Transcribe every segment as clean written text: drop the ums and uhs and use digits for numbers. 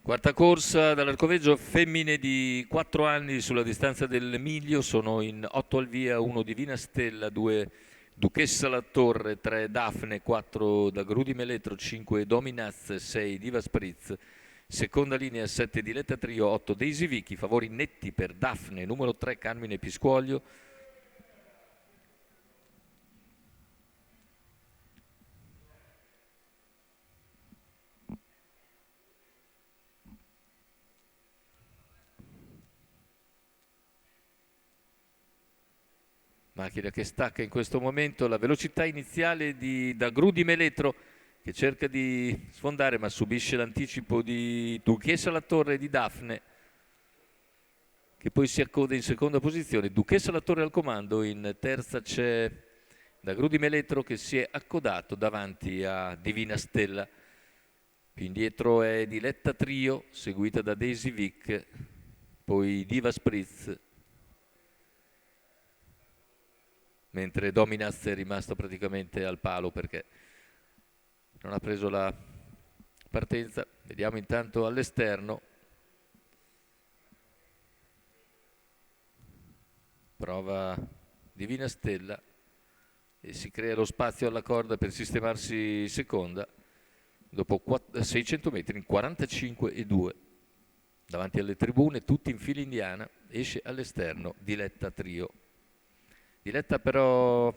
Quarta corsa dall'Arcoveggio, femmine di 4 anni sulla distanza del miglio, sono in 8 al via, 1 Divina Stella, 2 Duchessa La Torre, 3 Daphne, 4 Dagrudi Meletro, 5 Dominaz, 6 Diva Spritz, seconda linea 7 Diletta Trio, 8 Daisy Vicky, favori netti per Daphne, numero 3 Carmine Piscuoglio, macchina che stacca in questo momento, la velocità iniziale di Dagrudi Meletro che cerca di sfondare ma subisce l'anticipo di Duchessa La Torre e di Daphne che poi si accoda in seconda posizione. Duchessa La Torre al comando, in terza c'è Dagrudi Meletro che si è accodato davanti a Divina Stella. Più indietro è Diletta Trio seguita da Daisy Vick, poi Diva Spritz, mentre Dominaz è rimasto praticamente al palo perché non ha preso la partenza. Vediamo intanto all'esterno, prova Divina Stella e si crea lo spazio alla corda per sistemarsi seconda dopo 600 metri in 45,2 davanti alle tribune, tutti in fila indiana. Esce all'esterno Diletta Trio. Diletta però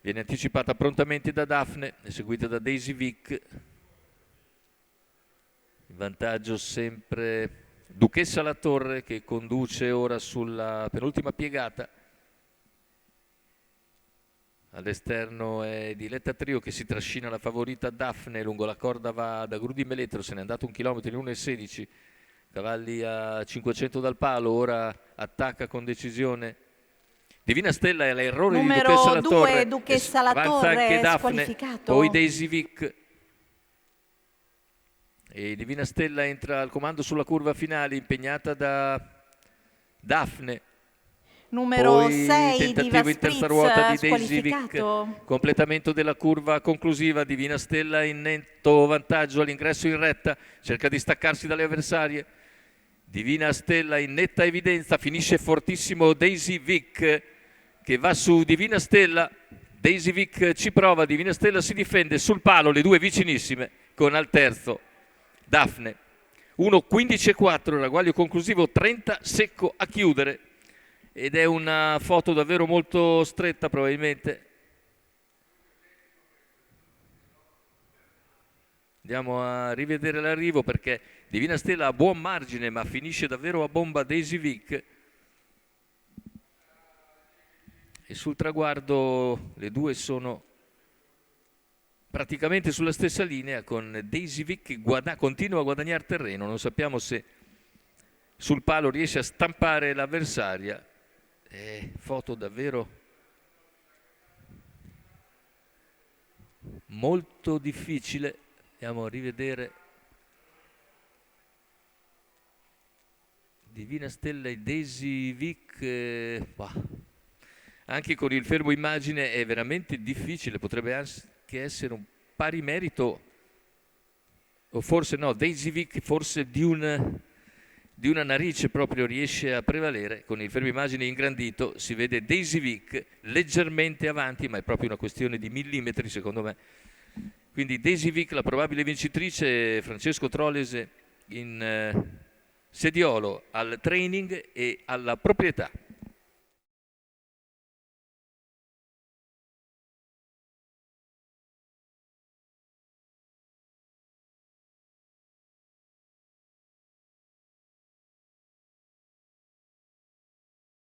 viene anticipata prontamente da Daphne, seguita da Daisy Vick. In vantaggio sempre Duchessa La Torre che conduce ora sulla penultima piegata. All'esterno è Diletta Trio che si trascina la favorita Daphne, lungo la corda va Dagrudi Meletro, se n'è andato 1 chilometro in 1,16, cavalli a 500 dal palo, ora attacca con decisione Divina Stella, è l'errore di Duchessa La Torre. Numero 2 Duchessa La avanza Torre anche Daphne, squalificato. poi Daisy Vick e Divina Stella entra al comando sulla curva finale impegnata da Daphne. Numero Poi 6 tentativo Diva in terza Spritz ruota di Daisy Vick, squalificato. completamento della curva conclusiva. Divina Stella in netto vantaggio all'ingresso in retta, cerca di staccarsi dalle avversarie. Divina Stella in netta evidenza, finisce fortissimo Daisy Vick che va su Divina Stella. Daisy Vick ci prova, Divina Stella si difende sul palo, le due vicinissime, con al terzo Daphne. 1,15,4 ragguaglio conclusivo, 30 secco a chiudere. Ed è una foto davvero molto stretta probabilmente. Andiamo a rivedere l'arrivo perché Divina Stella ha buon margine ma finisce davvero a bomba Daisy Vick. E sul traguardo le due sono praticamente sulla stessa linea, con Daisy Vick che continua a guadagnare terreno. Non sappiamo se sul palo riesce a stampare l'avversaria. Foto davvero molto difficile. Andiamo a rivedere Divina Stella e Daisy Vick. Anche con il fermo immagine è veramente difficile, potrebbe anche essere un pari merito, o forse no, Daisy Vick forse di una narice proprio riesce a prevalere. Con il fermo immagine ingrandito si vede Daisy Vick leggermente avanti, ma è proprio una questione di millimetri secondo me. Quindi Daisy Vick la probabile vincitrice, Francesco Trolese in sediolo al training e alla proprietà.